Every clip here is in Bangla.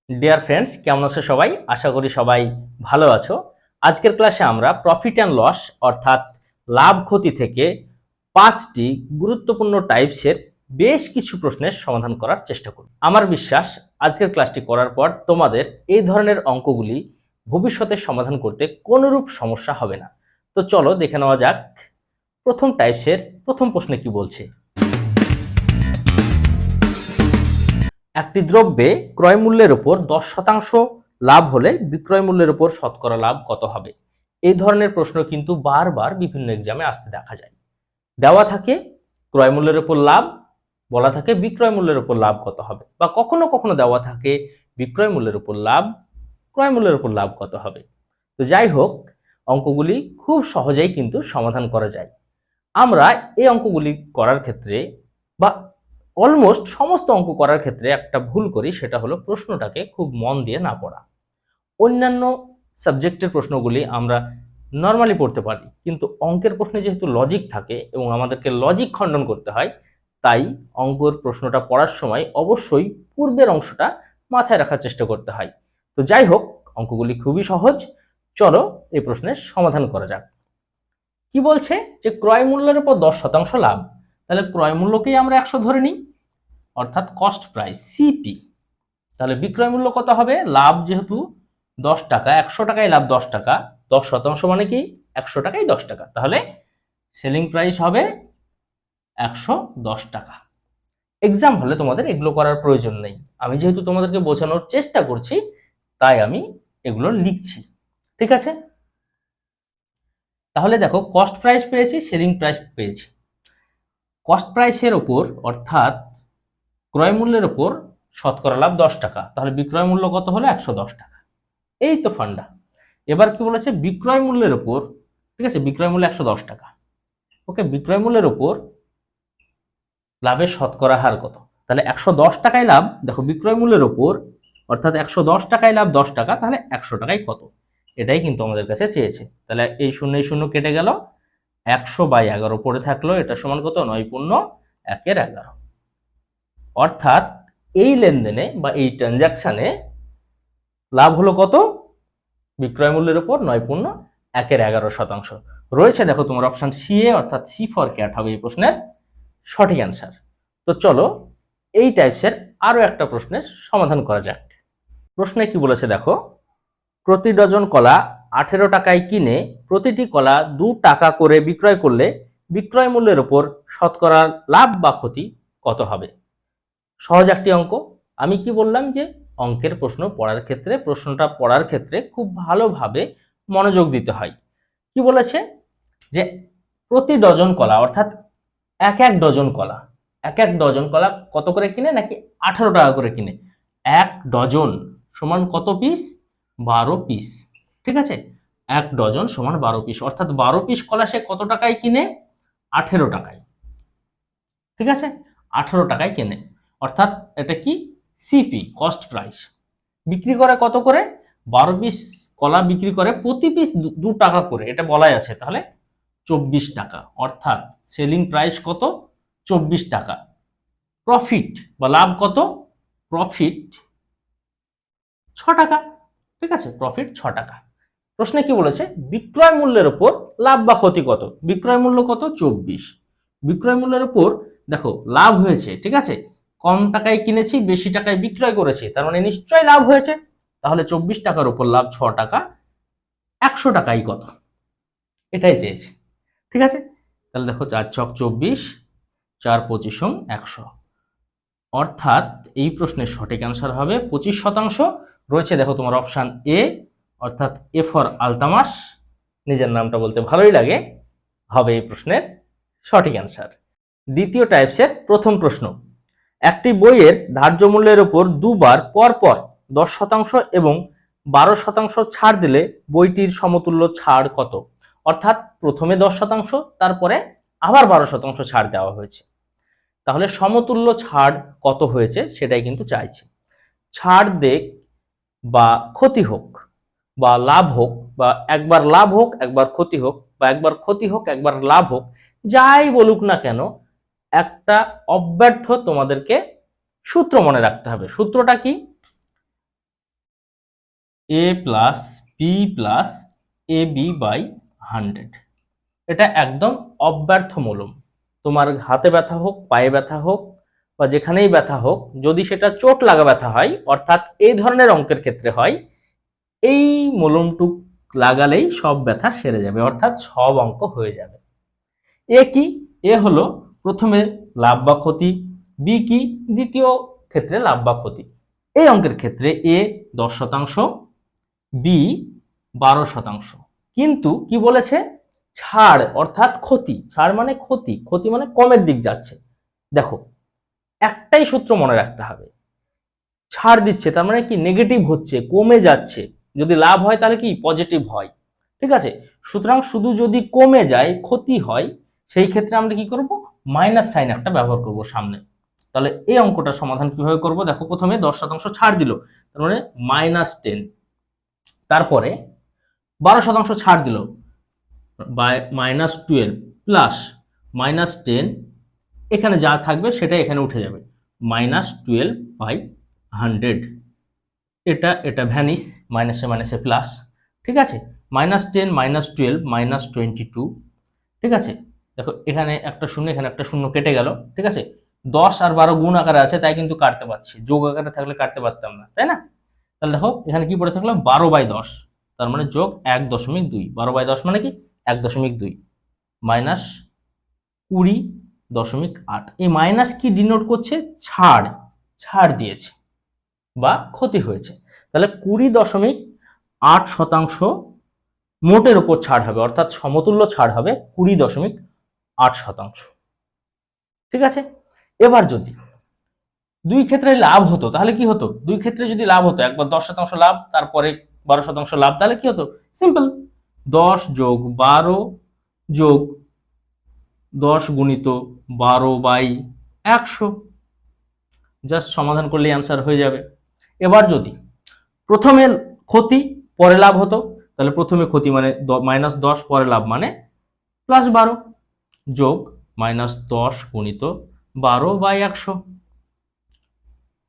ডিয়ার ফ্রেন্ডস, কেমন আছো সবাই? আশা করি সবাই ভালো আছো। আজকের ক্লাসে আমরা প্রফিট অ্যান্ড লস অর্থাৎ লাভ ক্ষতি থেকে 5টি গুরুত্বপূর্ণ টাইপসের বেশ কিছু প্রশ্নের সমাধান করার চেষ্টা করব। আমার বিশ্বাস আজকের ক্লাসটি করার পর তোমাদের এই ধরনের অঙ্কগুলি ভবিষ্যতে সমাধান করতে কোনোরূপ সমস্যা হবে না। তো চলো দেখে নেওয়া যাক প্রথম টাইপসের প্রথম প্রশ্নে কি বলছে। একটি দ্রব্যে ক্রয় মূল্যের উপর 10% লাভ হলে বিক্রয় মূল্যের উপর শতকরা লাভ কত হবে? এই ধরনের প্রশ্ন কিন্তু বারবার বিভিন্ন এক্সামে আসতে দেখা যায়। দেওয়া থাকে ক্রয় মূল্যের উপর লাভ, বলা থাকে বিক্রয় মূল্যের উপর লাভ কত হবে, বা কখনো কখনো দেওয়া থাকে বিক্রয় মূল্যের উপর লাভ, ক্রয় মূল্যের উপর লাভ কত হবে। তো যাই হোক, অঙ্কগুলি খুব সহজেই কিন্তু সমাধান করা যায়। আমরা এই অঙ্কগুলি করার ক্ষেত্রে বা অলমোস্ট সমস্ত অঙ্ক করার ক্ষেত্রে একটা ভুল করি, সেটা হলো প্রশ্নটাকে খুব মন দিয়ে না পড়া। অন্যান্য সাবজেক্টের প্রশ্নগুলি আমরা নর্মালি পড়তে পারি, কিন্তু অঙ্কের প্রশ্নে যেহেতু লজিক থাকে এবং আমাদেরকে লজিক খণ্ডন করতে হয়, তাই অঙ্কের প্রশ্নটা পড়ার সময় অবশ্যই পূর্বের অংশটা মাথায় রাখার চেষ্টা করতে হয়। তো যাই হোক, অঙ্কগুলি খুবই সহজ। চলো এই প্রশ্নের সমাধান করা যাক। কি বলছে যে ক্রয় মূল্যের উপর 10% লাভ, তাহলে ক্রয় মূল্যকেই আমরা 100 ধরে নিই, অর্থাৎ কস্ট প্রাইস সিপি। তাহলে বিক্রয় মূল্য কত হবে? লাভ যেহেতু 10 টাকা, 100 টাকায় লাভ 10 টাকা, 10% মানে কি 100 টাকায় 10 টাকা, তাহলে সেলিং প্রাইস হবে 110 টাকা। এক্সাম হলে তোমাদের এগুলো করার প্রয়োজন নেই, আমি যেহেতু তোমাদেরকে বোঝানোর চেষ্টা করছি তাই আমি এগুলো লিখছি। ঠিক আছে, তাহলে দেখো কস্ট প্রাইস পেয়েছি, সেলিং প্রাইস পেয়েছি। কস্ট প্রাইসের ওপর অর্থাৎ ক্রয় মূল্যের ওপর শতকরা লাভ 10 টাকা, তাহলে বিক্রয় মূল্য কত হলো? 110 টাকা। এই তো ফান্ডা। এবার কি বলেছে? বিক্রয় মূল্যের ওপর, ঠিক আছে, বিক্রয় মূল্য 110 টাকা। ওকে, বিক্রয় মূল্যের ওপর লাভের শতকরা হার কত? তাহলে 110 টাকায় লাভ, দেখো বিক্রয় মূল্যের ওপর অর্থাৎ 110 টাকায় লাভ 10 টাকা, তাহলে 100 টাকায় কত? এটাই কিন্তু আমাদের কাছে চেয়েছে। তাহলে এই শূন্য কেটে গেল, 100/11 পড়ে থাকলো, এটা সমান কত? 9×1=11। অর্থাৎ এই লেনদেনে বা এই ট্রানজাকশনে লাভ হলো কত? বিক্রয় মূল্যের উপর 9×1=11%। রয়েছে দেখো তোমার অপশন সি এ, অর্থাৎ সি ফর ক্যাট হবে এই প্রশ্নের সঠিক অ্যান্সার। তো চলো এই টাইপসের আরো একটা প্রশ্নের সমাধান করা যাক। প্রশ্নে কি বলেছে দেখো, প্রতি ডজন কলা 18 টাকায় কিনে প্রতিটি কলা 2 টাকা করে বিক্রয় করলে বিক্রয় মূল্যের উপর শতকরা লাভ বা ক্ষতি কত হবে? সহজ একটি অঙ্ক। আমি কি বললাম যে অঙ্কের প্রশ্ন পড়ার ক্ষেত্রে, প্রশ্নটা পড়ার ক্ষেত্রে খুব ভালোভাবে মনোযোগ দিতে হয়। কি বলেছে যে প্রতি ডজন কলা অর্থাৎ এক এক ডজন কলা, এক এক ডজন কলা কত করে কিনে? নাকি 18 টাকা করে কিনে। এক ডজন সমান কত পিস? 12 পিস। ঠিক আছে, এক ডজন সমান 12 পিস, অর্থাৎ 12 পিস কলা সে কত টাকায় কিনে? 18 টাকায়। ঠিক আছে, 18 টাকায় কেনে, অর্থাৎ এটা কি? CP, cost price. বিক্রি করে কত করে? 12 পিস কলা বিক্রি করে প্রতি পিস 2 টাকা করে, এটা বলাই আছে, তাহলে 24 টাকা। অর্থাৎ সেলিং প্রাইস কত? 24 টাকা। প্রফিট বা লাভ কত? প্রফিট 6 টাকা। ঠিক আছে, প্রফিট 6 টাকা। প্রশ্নে কি বলেছে? বিক্রয় মূল্যের উপর লাভ বা ক্ষতি কত? বিক্রয় মূল্য কত? 24। বিক্রয় মূল্যের উপর দেখো লাভ হয়েছে, ঠিক আছে, কম টাকায় কিনেছি, বেশি টাকায় বিক্রয় করেছি, তার মানে নিশ্চয়ই লাভ হয়েছে। তাহলে 24 টাকার উপর লাভ 6 টাকা, 100 টাকাই কত? এটাই চেয়েছে। ঠিক আছে, তাহলে দেখো 4×4 = 24, 4×25=100। অর্থাৎ এই প্রশ্নের সঠিক অ্যান্সার হবে 25%। রয়েছে দেখো তোমার অপশন এ, অর্থাৎ এ ফর আলতামাস, নিজের নামটা বলতে ভালোই লাগে, হবে এই প্রশ্নের সঠিক অ্যান্সার। দ্বিতীয় টাইপসের প্রথম প্রশ্ন, একটি বইয়ের ধার্য মূল্যের উপর দুবার পরপর 10% এবং 12% ছাড় দিলে বইটির সমতুল্য ছাড় কত? অর্থাৎ প্রথমে 10%, তারপরে আবার 12% ছাড় দেওয়া হয়েছে, তাহলে সমতুল্য ছাড় কত হয়েছে সেটাই কিন্তু চাইছে। ছাড় দেখ বা ক্ষতি হোক বা লাভ হোক, বা একবার লাভ হোক একবার ক্ষতি হোক, বা একবার ক্ষতি হোক একবার লাভ হোক, যাই বলুক না কেন, একটা অব্যর্থ তোমাদেরকে সূত্র মনে রাখতে হবে। সূত্রটা কি? A plus B plus A B by 100। এটা একদম অব্যর্থ মূলম। তোমার হাতে ব্যথা হোক, পায়ে ব্যথা হোক, বা যেখানেই ব্যথা হোক, যদি সেটা চোট লাগা ব্যথা হয়, অর্থাৎ এই ধরনের অঙ্কের ক্ষেত্রে হয়, এই মলমটুক লাগালেই সব ব্যথা সেরে যাবে, অর্থাৎ সব অঙ্ক হয়ে যাবে। এ কি? এ হলো প্রথমে লাভ বা ক্ষতি, বি কি? দ্বিতীয় ক্ষেত্রে লাভ বা ক্ষতি। এই অঙ্কের ক্ষেত্রে এ 10%, বি 12%। কিন্তু কি বলেছে? ছাড় অর্থাৎ ক্ষতি। ছাড় মানে ক্ষতি, ক্ষতি মানে কমের দিক যাচ্ছে। দেখো, একটাই সূত্র মনে রাখতে হবে, ছাড় দিচ্ছে তার মানে কি নেগেটিভ হচ্ছে, কমে যাচ্ছে। যদি লাভ হয় তাহলে কি পজিটিভ হয়, ঠিক আছে? সুতরাং শুধু যদি কমে যায়, ক্ষতি হয়, সেই ক্ষেত্রে আমরা কি করব? মাইনাস সাইন একটা ব্যবহার করব সামনে। তাহলে এই অঙ্কটার সমাধান কিভাবে করব? দেখো, প্রথমে 10% ছাড় দিল, তার মানে -10। তারপরে 12% ছাড় দিল, বাই -12 প্লাস -10, এখানে যা থাকবে সেটা এখানে উঠে যাবে, -12/100। এটা এটা ভ্যানিস, মাইনাসে মাইনাসে প্লাস, ঠিক আছে? -10 -12 -22, ঠিক আছে? দেখো, এখানে একটা শূন্য, এখানে একটা শূন্য কেটে গেল, ঠিক আছে? 10 আর 12 গুণ আকারে আছে, তাই কিন্তু কাটতে পারছি, যোগ আকারে থাকলে কাটতে পারতাম না, তাই না? তাহলে দেখো, এখানে কি পড়ে থাকলো? 12/10, তার মানে যোগ 1.2। 12/10 মানে কি 1.2, মাইনাস 20.8। এই মাইনাস কি ডিনোট করছে? ছাড়, ছাড় দিয়েছে বা ক্ষতি হয়েছে। তাহলে 20.8% মোটের উপর ছাড় হবে, অর্থাৎ সমতুল্য ছাড় হবে 20.8%, ঠিক আছে? এবার যদি দুই ক্ষেত্রে লাভ হতো তাহলে কি হতো? দুই ক্ষেত্রে যদি লাভ হতো, একবার 10% লাভ, তারপরে 12% লাভ, তাহলে কি হতো? সিম্পল, 10 যোগ 12 যোগ 10 গুণিত 12/100, জাস্ট সমাধান করলেই অ্যান্সার হয়ে যাবে। এবার যদি প্রথমে ক্ষতি পরে লাভ হতো, তাহলে প্রথমে ক্ষতি মানে -10, পরে লাভ মানে +12 যোগ -10 গুণিত 12/100,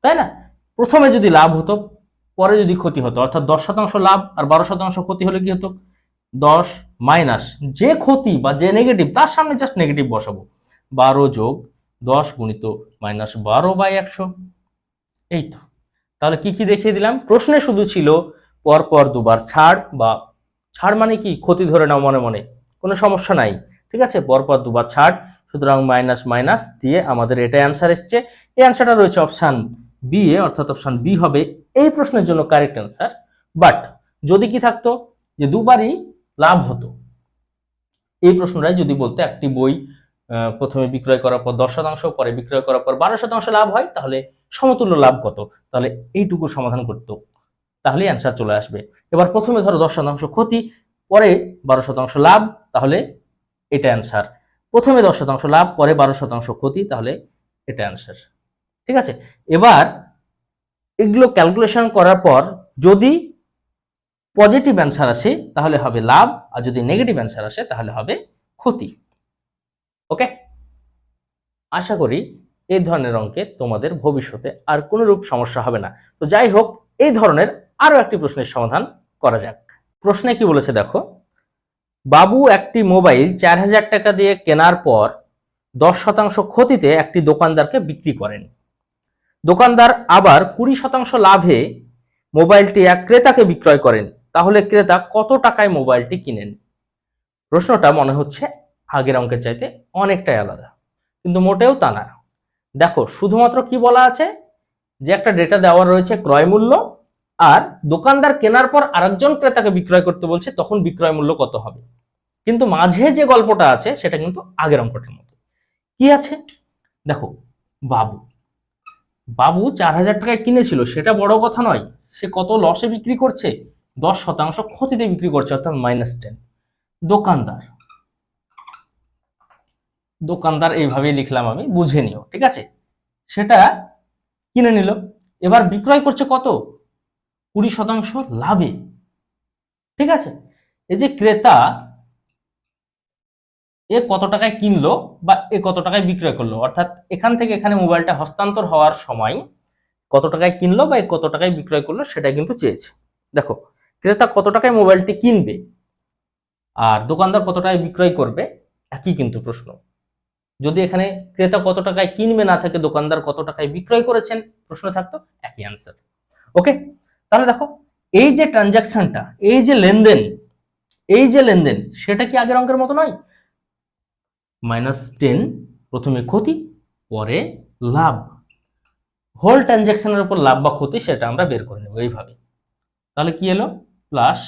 তাই না? প্রথমে যদি লাভ হতো, পরে যদি ক্ষতি হতো, অর্থাৎ 10% লাভ আর 12% ক্ষতি হলে কি হতো? 10 মাইনাস যে ক্ষতি বা যে নেগেটিভ, তার সামনে জাস্ট নেগেটিভ বসাবো, 12 যোগ 10 গুণিত -12/100। এই তো। তাহলে কি কি দেখিয়ে দিলাম? প্রশ্নে শুধু ছিল পরপর দুবার ছাড়, বা ছাড় মানে কি ক্ষতি ধরে নাও মনে মনে, কোনো সমস্যা নাই, ঠিক আছে? পরপর দুবার ছাড়, সুতরাং মাইনাস মাইনাস দিয়ে আমাদের এটা অ্যান্সার এসছে। এই অ্যান্সারটা রয়েছে অপশান বি এ, অর্থাৎ অপশান বি হবে এই প্রশ্নের জন্য কারেক্ট অ্যান্সার। বাট যদি কি থাকতো যে দুবারই লাভ হতো, এই প্রশ্নটাই যদি বলতো একটি বই প্রথমে বিক্রয় করার পর 10%, পরে বিক্রয় করার পর 12% লাভ হয়, তাহলে সমতুল্য লাভ কত? তাহলে এইটুকু সমাধান করতো, তাহলে অ্যান্সার চলে আসবে। এবার প্রথমে ধরো 10% ক্ষতি, পরে 12% লাভ, তাহলে এটা অ্যান্সার। প্রথমে 10% লাভ, পরে 12% ক্ষতি, তাহলে এটা অ্যান্সার, ঠিক আছে? এবার এগুলো ক্যালকুলেশন করার পর যদি পজিটিভ অ্যান্সার আসে তাহলে হবে লাভ, আর যদি নেগেটিভ অ্যান্সার আসে তাহলে হবে ক্ষতি। ওকে, আশা করি এই ধরনের অঙ্কে তোমাদের ভবিষ্যতে আর কোনোরূপ সমস্যা হবে না। তো যাই হোক, এই ধরনের আরো একটি প্রশ্নের সমাধান করা যাক। প্রশ্নে কি বলেছে দেখো, বাবু একটি মোবাইল 4,000 টাকা দিয়ে কেনার পর 10% ক্ষতিতে একটি দোকানদারকে বিক্রি করেন। দোকানদার আবার 20% লাভে মোবাইলটি এক ক্রেতাকে বিক্রয় করেন, তাহলে ক্রেতা কত টাকায় মোবাইলটি কিনেন? প্রশ্নটা মনে হচ্ছে আগের অঙ্কের চাইতে অনেকটাই আলাদা, কিন্তু মোটেও তা না। দেখো, শুধুমাত্র কি বলা আছে যে একটা ডেটা দেওয়া রয়েছে ক্রয় মূল্য, আর দোকানদার কেনার পর আরেকজন ক্রেতাকে বিক্রয় করতে বলছে, তখন বিক্রয় মূল্য কত হবে। কিন্তু মাঝে যে গল্পটা আছে সেটা কিন্তু আগের অঙ্কটার মতো। কি আছে দেখো, বাবু বাবু 4,000 টাকায় কিনেছিল, সেটা বড় কথা নয়, সে কত লসে বিক্রি করছে? 10% ক্ষতিতে বিক্রি করছে, অর্থাৎ -10। দোকানদার দোকানদার এইভাবেই লিখলাম আমি, বুঝে নিও, ঠিক আছে? সেটা কিনে নিল, এবার বিক্রয় করছে কত? 20% লাভে, ঠিক আছে? এই যে ক্রেতা, এ কত টাকায় কিনলো বা এ কত টাকায় বিক্রয় করলো, অর্থাৎ এখান থেকে এখানে মোবাইলটা হস্তান্তর হওয়ার সময় কত টাকায় কিনলো বা এ কত টাকায় বিক্রয় করলো সেটা কিন্তু চেয়েছে। দেখো, ক্রেতা কত টাকায় মোবাইলটি কিনবে আর দোকানদার কত টাকায় বিক্রয় করবে, একই কিন্তু প্রশ্ন। যদি এখানে ক্রেতা কত টাকায় কিনবে না থাকে দোকানদার কত টাকায় বিক্রয় করেছেন প্রশ্ন থাকতো, একই অ্যান্সার। ওকে, তাহলে দেখো এই যে ট্রানজাকশনটা, এই যে লেনদেন সেটা কি আগের অঙ্কের মতো নয়? -10 প্রথমে ক্ষতি, পরে লাভ। হোল ট্রানজাকশনের উপর লাভ বা ক্ষতি সেটা আমরা বের করে নেব এইভাবে। তাহলে কি এলো, প্লাস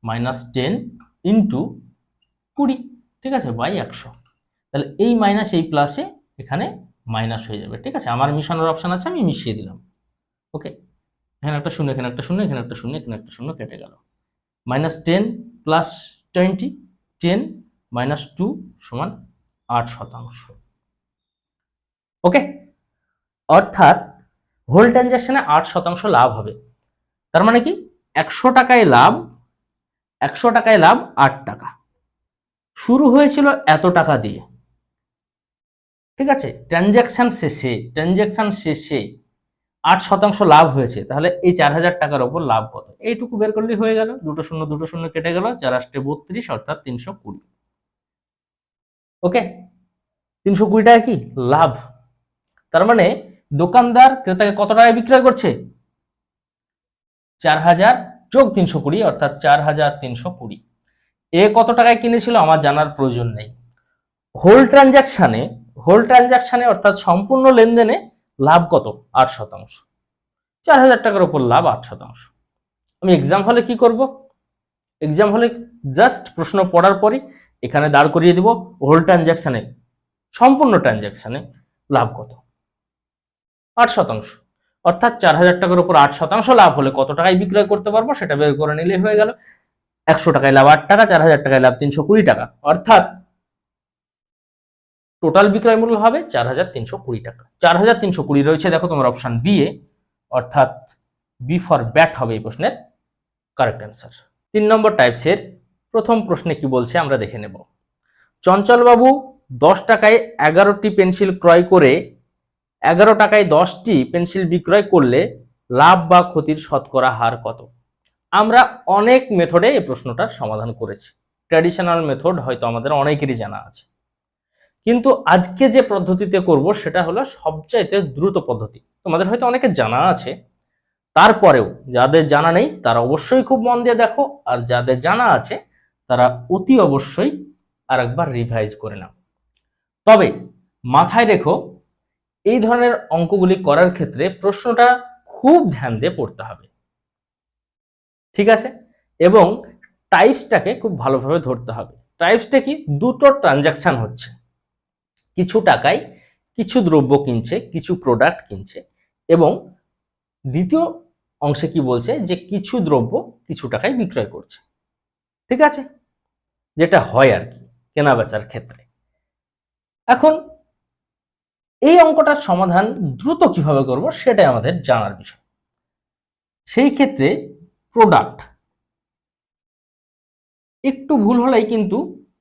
-10 ইন্টু 20, ঠিক আছে, বাই 100। তাহলে এই মাইনাস এই প্লাসে এখানে মাইনাস হয়ে যাবে, ঠিক আছে। আমার মিশানোর অপশন আছে, আমি মিশিয়ে দিলাম। ওকে, এখানে একটা শূন্য, এখানে একটা শূন্য, এখানে একটা শূন্য, এখানে একটা শূন্য, কেটে গেল। -10 প্লাস 20, 10 মাইনাস 2 সমান 8%। ওকে, অর্থাৎ হোল ট্রানজাকশনে 8% লাভ হবে। তার মানে কি 100 টাকায় লাভ 8 টাকা। শুরু হয়েছিল এত টাকা দিয়ে, ঠিক আছে, ট্রানজাকশন শেষে 8% লাভ হয়েছে। তাহলে এই 4000 টাকার উপর লাভ কত, এইটুকু বের করলেই হয়ে গেল। দুটো শূন্য কেটে গেল, 4 32, অর্থাৎ 320। ওকে, 320 টাকা কি লাভ। তার মানে দোকানদার ক্রেতাকে কত টাকায় বিক্রয় করছে, 4000 যোগ 320, অর্থাৎ 4320। এ কত টাকায় কিনেছিল আমার জানার প্রয়োজন নেই। হোল ট্রানজাকশনে অর্থাৎ সম্পূর্ণ লেনদেনে লাভ কত, 8%। 4000 টাকার উপর লাভ 8%। আমি এক্সাম হলে কি করব, এক্সাম হলে জাস্ট প্রশ্ন পড়ার পরই এখানে দাঁড় করিয়ে দিব হোল ট্রানজাকশনে, সম্পূর্ণ ট্রানজাকশনে লাভ কত, 8%। অর্থাৎ 4000 টাকার উপর 8% লাভ হলে কত টাকায় বিক্রয় করতে পারবো সেটা বের করে নিলেই হয়ে গেল। 100 টাকায় লাভ 8 টাকা, 4000 টাকায় লাভ 320 টাকা, অর্থাৎ টোটাল বিক্রয় মূল্য হবে 4320 টাকা। 4320 রয়েছে দেখো তোমার অপশন বি এ, অর্থাৎ বি ফর ব্যাট হবে এই প্রশ্নের কারেক্ট অ্যান্সার। 3 নম্বর টাইপসের প্রথম প্রশ্নে কি বলছে আমরা দেখে নেব। চঞ্চলবাবু 10 টাকায় 11টি পেন্সিল ক্রয় করে 11 টাকায় 10টি পেন্সিল বিক্রয় করলে লাভ বা ক্ষতির শতকরা হার কত? আমরা অনেক মেথডে এই প্রশ্নটার সমাধান করেছি। ট্র্যাডিশনাল মেথড হয়তো আমাদের অনেকেরই জানা আছে, কিন্তু আজকে যে পদ্ধতিতে করব সেটা হলো সবচাইতে দ্রুত পদ্ধতি। তোমাদের হয়তো অনেকে জানা আছে, তারপরেও যাদের জানা নেই তারা অবশ্যই খুব মন দিয়ে দেখো, আর যাদের জানা আছে তারা অতি অবশ্যই আরেকবার রিভাইজ করে নাও। তবে মাথায় রেখো, এই ধরনের অঙ্কগুলি করার ক্ষেত্রে প্রশ্নটা খুব ধ্যান দিয়ে পড়তে হবে, ঠিক আছে, এবং টাইপসটাকে খুব ভালোভাবে ধরতে হবে। টাইপসটা কি, দুটো ট্রানজাকশন হচ্ছে, কিছু টাকায় কিছু দ্রব্য কিনছে, কিছু প্রোডাক্ট কিনছে, এবং দ্বিতীয় অংশে কি বলছে যে কিছু দ্রব্য কিছু টাকায় বিক্রয় করছে, ঠিক আছে, যেটা হয় আর কি কেনা বেচার ক্ষেত্রে। এখন এই অঙ্কটার সমাধান দ্রুত কিভাবে করব সেটাই আমাদের জানার বিষয়। সেই ক্ষেত্রে প্রোডাক্ট একটু ভুল হলেই কিন্তু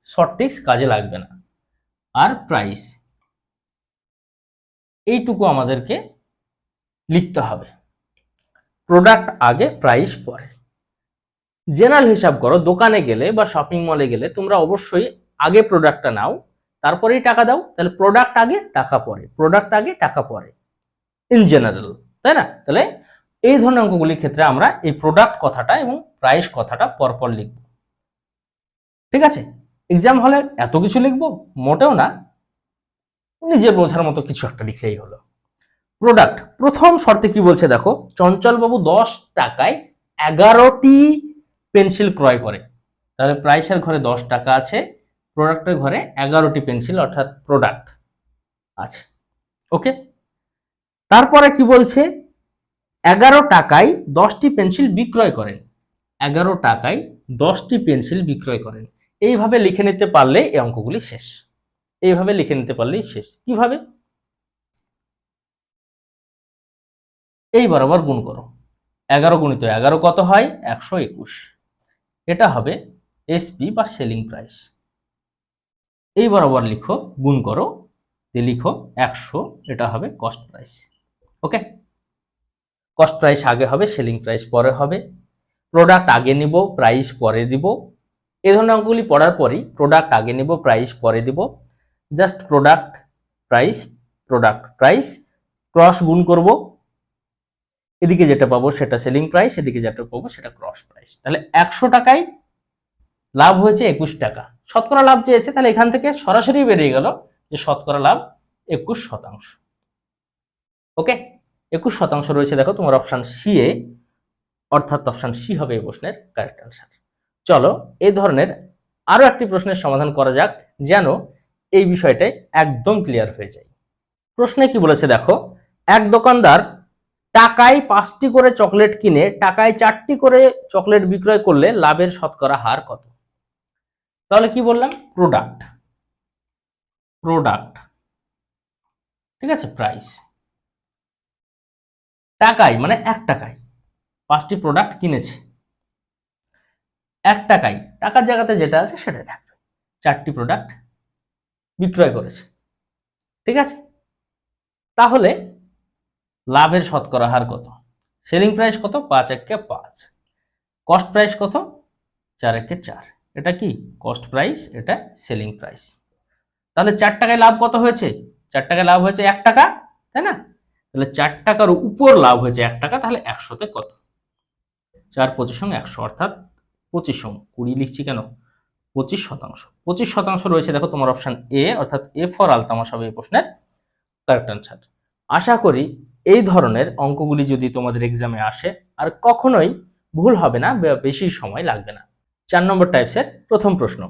শর্ট ট্রিক্স কাজে লাগবে না, আর প্রাইস এইটুকু আমাদেরকে লিখতে হবে। প্রোডাক্ট আগে, প্রাইস পরে। জেনারেল হিসাব করো, দোকানে গেলে বা শপিং মলে গেলে তোমরা অবশ্যই আগে প্রোডাক্টটা নাও, তারপরেই টাকা দাও। তাহলে প্রোডাক্ট আগে টাকা পরে, প্রোডাক্ট আগে টাকা পরে, ইন জেনারেল, তাই না? তাহলে এই ধরনের অঙ্কগুলির ক্ষেত্রে আমরা এই প্রোডাক্ট কথাটা এবং প্রাইস কথাটা পরপর লিখব, ঠিক আছে। এক্সাম হলে এত কিছু লিখবো মোটেও না, নিজের বোঝার মতো কিছু একটা লিখলেই হলো। প্রোডাক্ট প্রথম শর্তে কি বলছে দেখো, চঞ্চলবাবু 10 টাকায় 11টি পেন্সিল ক্রয় করে। তাহলে প্রাইসের ঘরে 10 টাকা আছে, প্রোডাক্টের ঘরে 11টি পেন্সিল অর্থাৎ প্রোডাক্ট আছে। ওকে, তারপরে কি বলছে, 11 টাকায় 10টি পেন্সিল বিক্রয় করেন। 11 টাকায় 10টি পেন্সিল বিক্রয় করেন। এইভাবে লিখে নিতে পারলে এই অঙ্কগুলি শেষ। এইভাবে লিখে নিতে পারলেই শেষ। কিভাবে? এই বরাবর গুণ করো, 11 গুণিত 11 কত হয়, 121। এটা হবে এসপি বা সেলিং প্রাইস। এই বরাবর লিখো, গুণ করো, দিয়ে লিখো 100, এটা হবে কস্ট প্রাইস। ওকে, কস্ট প্রাইস আগে হবে, সেলিং প্রাইস পরে হবে। প্রোডাক্ট আগে নিব, প্রাইস পরে দিব। এই ধরনের অঙ্কগুলি পড়ার পরই প্রোডাক্ট আগে নিব, প্রাইস পরে দিব, জাস্ট প্রোডাক্ট প্রাইস ক্রস গুণ করব, এদিকে যেটা পাবো সেটা সেলিং প্রাইস, এদিকে যেটা পাবো সেটা ক্রস প্রাইস। তাহলে 100 টাকায় লাভ হয়েছে 21 টাকা, শতকরা লাভ চেয়েছে, তাহলে এখান থেকে সরাসরি বেরিয়ে গেল যে শতকরা লাভ 21%। ওকে, 21% রয়েছে দেখো তোমার অপশন সি এ, অর্থাৎ অপশন সি হবে এই প্রশ্নের কারেক্ট আনসার। চলো এই ধরনের আরো একটি প্রশ্নের সমাধান করা যাক, যেন এই বিষয়টাই একদম ক্লিয়ার হয়ে যায়। প্রশ্নে কি বলেছে দেখো, এক দোকানদার টাকায় 5টি করে চকলেট কিনে টাকায় 4টি করে চকলেট বিক্রয় করলে লাভের শতকরা হার কত? তাহলে কি বললাম, প্রোডাক্ট, ঠিক আছে, প্রাইস, টাকায় মানে 1 টাকায় 5টি প্রোডাক্ট কিনেছে, 1 টাকায়, টাকার জায়গাতে যেটা আছে সেটাই থাকবে, 4টি প্রোডাক্ট বিক্রয় করেছে, ঠিক আছে। তাহলে লাভের শতকরা হার কত? সেলিং প্রাইস কত? 5 একে 5, কস্ট প্রাইস কত? 4 একে 4, এটা কি কস্ট প্রাইস, এটা সেলিং প্রাইস। তাহলে 4 টাকায় লাভ কত হয়েছে? 4 টাকায় লাভ হয়েছে 1 টাকা, তাই না? তাহলে 4 টাকার উপর লাভ হয়েছে 1 টাকা, তাহলে 100তে কত? 4 25 100, অর্থাৎ 25, 20 লিখছি কেন, 25%। 25% রয়েছে দেখো তোমার অপশন এ, অর্থাৎ এ ফর আলতামাস হবে এই প্রশ্নের কারেক্ট আনসার। আশা করি এই ধরনের অঙ্কগুলি যদি তোমাদের এক্সামে আসে আর কখনোই ভুল হবে না, বেশি সময় লাগবে না। 4 নম্বর টাইপসের প্রথম প্রশ্ন,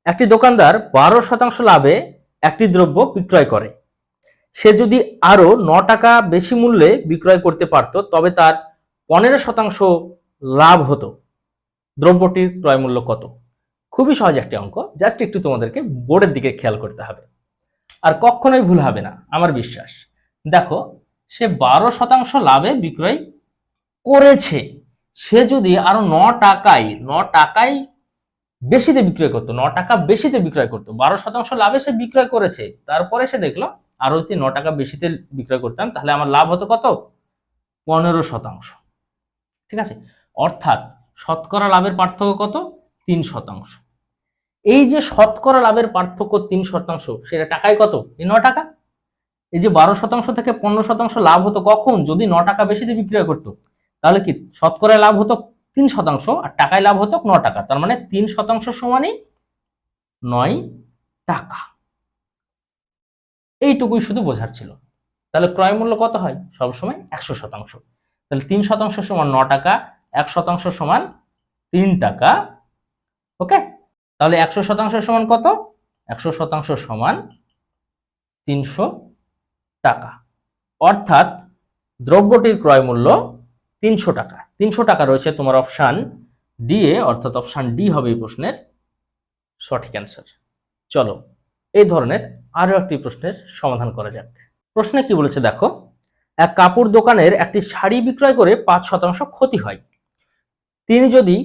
একটি দোকানদার 12% লাভে একটি দ্রব্য বিক্রয় করে, সে যদি আরো 9 টাকা বেশি মূল্যে বিক্রয় করতে পারত তবে তার 15% লাভ হতো, দ্রব্যটির ক্রয় মূল্য কত? খুবই সহজ একটি অঙ্ক, জাস্ট একটু তোমাদেরকে বোর্ডের দিকে খেয়াল করতে হবে, আর কখনোই ভুল হবে না আমার বিশ্বাস। দেখো, সে 12% লাভে বিক্রয় করেছে, সে যদি আরো 9 টাকায় বেশিতে বিক্রয় করতো, 9 টাকা বেশিতে বিক্রয় করতো, 12% লাভে সে বিক্রয় করেছে, তারপরে সে দেখলো আরো যদি 9 টাকা বেশিতে বিক্রয় করতাম তাহলে আমার লাভ হতো কত? 15%, ঠিক আছে। অর্থাৎ শতকরা লাভের পার্থক্য কত? 3%। এই যে শতকরা লাভের পার্থক্য 3%, সেটা টাকায় কত? এই 9 টাকা। এই যে 12% থেকে 15% লাভ হতো কখন? যদি 9 টাকা বেশিতে বিক্রয় করতো, তাহলে কি শতকরায় লাভ হতো 3% আর টাকায় লাভ হতো 9 টাকা, তার মানে 3% সমানই 9 টাকা। এইটুকুই শুধু বোঝার ছিল। তাহলে ক্রয় মূল্য কত হয়? সবসময় 100%। তাহলে 3% সমান 9 টাকা, 1% সমান 3 টাকা। ওকে, তাহলে 100% সমান কত? 100% সমান 300 টাকা, অর্থাৎ দ্রব্যটির ক্রয় মূল্য 300 টাকা। 300 টাকা রয়েছে তোমার অপশন ডি এ, অর্থাৎ অপশন ডি হবে এই প্রশ্নের সঠিক অ্যান্সার। চলো এই ধরনের আরো একটি প্রশ্নের সমাধান করা যাক। প্রশ্নে কি বলেছে দেখো, এক কাপড় দোকানের একটি শাড়ি বিক্রয় করে 5% ক্ষতি হয়, তিনি যদি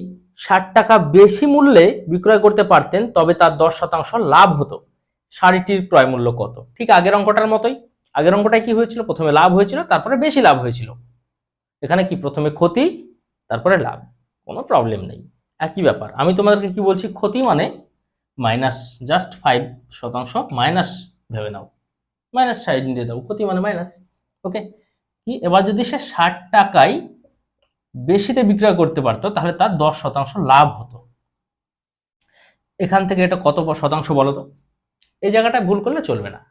60 টাকা বেশি মূল্যে বিক্রয় করতে পারতেন তবে তার 10% লাভ হতো, শাড়িটির ক্রয় মূল্য কত? ঠিক আগের অঙ্কটার মতোই। আগের অঙ্কটায় কি হয়েছিল? প্রথমে লাভ হয়েছিল, তারপরে বেশি লাভ হয়েছিল। এখানে কি প্রথমে ক্ষতি, তারপরে লাভ, কোনো প্রবলেম নেই, একই ব্যাপার। আমি তোমাদেরকে কি বলছি, ক্ষতি মানে মাইনাস, জাস্ট 5% মাইনাস ভেবে নাও, মাইনাস সাইড দিয়ে দাও, ক্ষতি মানে মাইনাস। ওকে, কি এবার যদি সে 60 টাকায় বেশিতে বিক্রয় করতে পারতো তাহলে তার 10% লাভ হতো। এখান থেকে এটা কত শতাংশ বলো তো? এই জায়গাটা ভুল করলে চলবে না,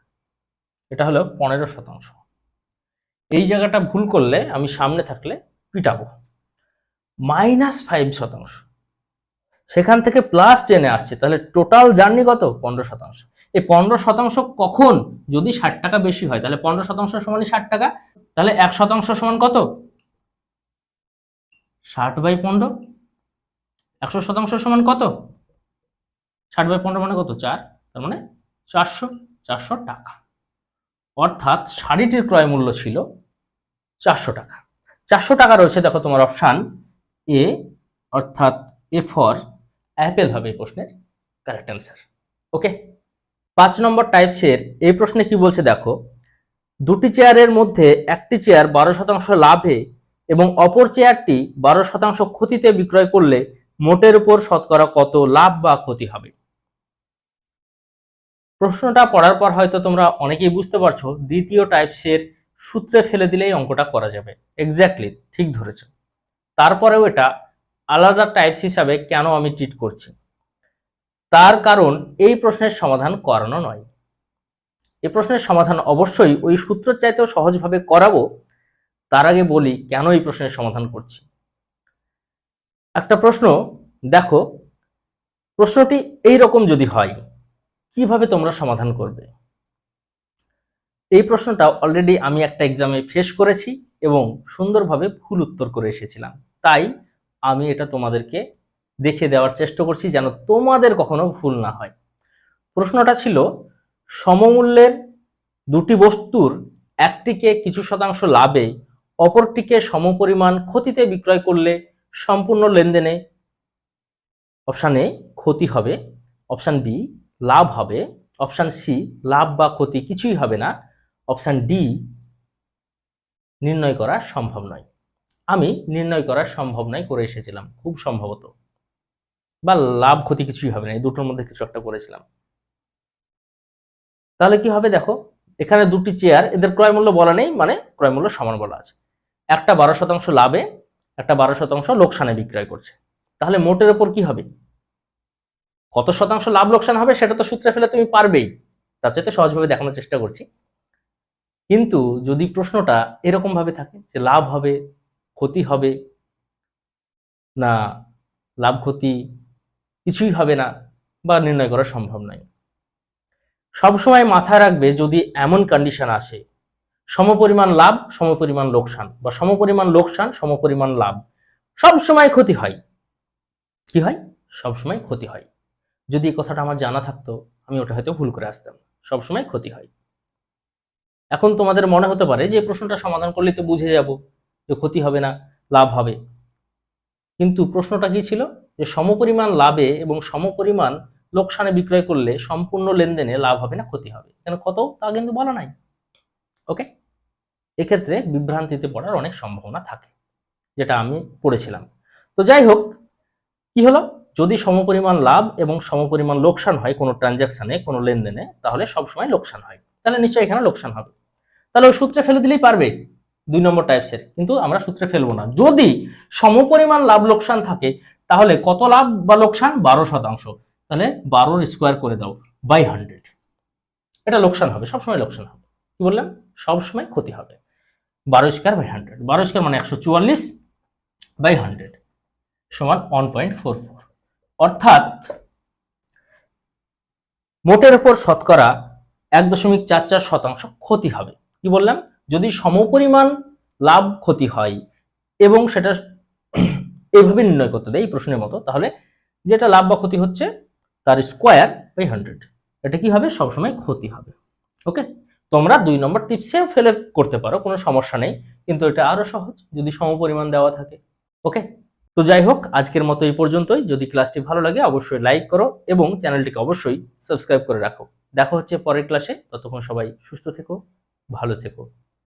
এটা হলো 15%। এই জায়গাটা ভুল করলে আমি সামনে থাকলে পিটাবো। -5%, সেখান থেকে প্লাস 10 আসছে, তাহলে টোটাল জার্নি কত? 15%। এই 15% কখন? যদি 60 টাকা বেশি হয়, তাহলে 15% সমানই 60 টাকা, তাহলে 1% সমান কত? 60/15। 100% সমান কত? 60/15 মানে কত? 4, তার মানে 400 টাকা। অর্থাৎ শাড়িটির ক্রয় মূল্য ছিল 400 টাকা। 400 টাকা রয়েছে দেখো তোমার অপশন এ, অর্থাৎ এ ফর অ্যাপেল হবে এই প্রশ্নের কারেক্ট অ্যান্সার। ওকে, 5 নম্বর টাইপসের এই প্রশ্নে কি বলছে দেখো, দুটি চেয়ারের মধ্যে একটি চেয়ার 12% লাভে এবং অপর চেয়ারটি 12% ক্ষতিতে বিক্রয় করলে মোটের উপর শতকরা কত লাভ বা ক্ষতি হবে? প্রশ্নটা পড়ার পর হয়তো তোমরা অনেকেই বুঝতে পারছো দ্বিতীয় টাইপসের সূত্রে ফেলে দিলেই অঙ্কটা করা যাবে। এক্স্যাক্টলি ঠিক ধরেছো। তারপরেও এটা আলাদা টাইপস হিসাবে কেন আমি ট্রিট করছি, তার কারণ এই প্রশ্নের সমাধান করানো নয়। এই প্রশ্নের সমাধান অবশ্যই ওই সূত্রের চাইতেও সহজভাবে করাবো। তার আগে বলি কেন এই প্রশ্নের সমাধান করছি। একটা প্রশ্ন দেখো, প্রশ্নটি এই রকম যদি হয় কিভাবে তোমরা সমাধান করবে? এই প্রশ্নটা অলরেডি আমি একটা এক্সামে ফেস করেছি এবং সুন্দরভাবে ভুল উত্তর করে এসেছিলাম, তাই আমি এটা তোমাদেরকে দেখে দেওয়ার চেষ্টা করছি যেন তোমাদের কখনো ভুল না হয়। প্রশ্নটা ছিল সমমূল্যের দুটি বস্তুর একটিকে কিছু শতাংশ লাভে অপরটিকে সমপরিমাণ ক্ষতিতে বিক্রয় করলে সম্পূর্ণ লেনদেনে অপশান এ ক্ষতি হবে, অপশান বি লাভ হবে, অপশান সি লাভ বা ক্ষতি কিছুই হবে না, অপশান ডি নির্ণয় করা সম্ভব নয়। আমি নির্ণয় করা সম্ভব নয় করে এসেছিলাম খুব সম্ভবত, বা লাভ ক্ষতি কিছুই হবে না, এই দুটোর মধ্যে কিছু একটা করেছিলাম। তাহলে কি হবে দেখো, এখানে দুটি চেয়ার, এদের ক্রয় মূল্য বলা নেই, মানে ক্রয় মূল্য সমান বলা আছে। একটা 12% লাভে, একটা 12% লোকসানে বিক্রয় করছে। তাহলে মোটের ওপর কি হবে, কত শতাংশ লাভ লোকসান হবে সেটা তো সূত্রে ফেলে তুমি পারবেই। তার চাইতে সহজভাবে দেখানোর চেষ্টা করছি। কিন্তু যদি প্রশ্নটা এরকম ভাবে থাকে যে লাভ হবে, ক্ষতি হবে না, লাভ ক্ষতি কিছুই হবে না বা নির্ণয় করা সম্ভব নয়, সবসময় মাথায় রাখবে যদি এমন কন্ডিশন আসে সমপরিমাণ লাভ সমপরিমাণ লোকসান বা সমপরিমাণ লোকসান সমপরিমাণ লাভ, সবসময় ক্ষতি হয়। কি হয়? সবসময় ক্ষতি হয়। যদি এই কথাটা আমার জানা থাকতো আমি ওটা হয়তো ভুল করে আসতাম। সবসময় ক্ষতি হয়। এখন তোমাদের মনে হতে পারে যে এই প্রশ্নটা সমাধান করলে তো বুঝে যাব যে ক্ষতি হবে না, লাভ হবে। কিন্তু প্রশ্নটা কি ছিল যে সমপরিমাণ লাভে এবং সমপরিমাণ লোকসানে বিক্রয় করলে সম্পূর্ণ লেনদেনে লাভ হবে না ক্ষতি হবে, কেন কত তা কিন্তু বলা নাই। ওকে, এক্ষেত্রে বিভ্রান্তিতে পড়ার অনেক সম্ভাবনা থাকে, যেটা আমি পড়েছিলাম। তো যাই হোক, কি হলো, যদি সমপরিমাণ লাভ এবং সমপরিমাণ লোকসান হয় কোনো ট্রানজাকশনে, কোনো লেনদেনে, তাহলে সবসময় লোকসান হয়, তাহলে নিশ্চয়ই এখানে লোকসান হবে। তাহলে ওই সূত্রে ফেলে দিলেই পারবে 2 নম্বর টাইপসের, কিন্তু আমরা সূত্রে ফেলবো না। যদি সমপরিমাণ লাভ লোকসান থাকে তাহলে কত লাভ বা লোকসান? 12%। তাহলে 12 স্কোয়ার করে দাও বাই 100, এটা লোকসান হবে, সবসময় লোকসান হবে। কি বললাম? সবসময় ক্ষতি হবে। 12 স্কোয়ার বাই 100, 12 স্কোয়ার মানে 144 বাই 100 সমান 1.44, অর্থাৎ মোটের উপর শতকরা 1.44% ক্ষতি হবে। কি বললাম? যদি সমপরিমাণ লাভ ক্ষতি হয় এবং সেটা এইভাবে নির্ণয় করতে দেয় এই প্রশ্নের মতো, তাহলে যেটা লাভ বা ক্ষতি হচ্ছে তার স্কোয়ার বাই 100, এটা কি হবে? সবসময় ক্ষতি হবে। ওকে, তোমরা 2 নম্বর টিপসেও ফেলে করতে পারো, কোনো সমস্যা নেই, কিন্তু এটা আরো সহজ যদি সমপরিমাণ দেওয়া থাকে। ওকে, তো যাই হোক, আজকের মতো এই পর্যন্তই। যদি ক্লাসটি ভালো লাগে অবশ্যই লাইক করো এবং চ্যানেলটিকে অবশ্যই সাবস্ক্রাইব করে রাখো। দেখা হচ্ছে পরের ক্লাসে, ততক্ষণ সবাই সুস্থ থেকো, ভালো থেকো।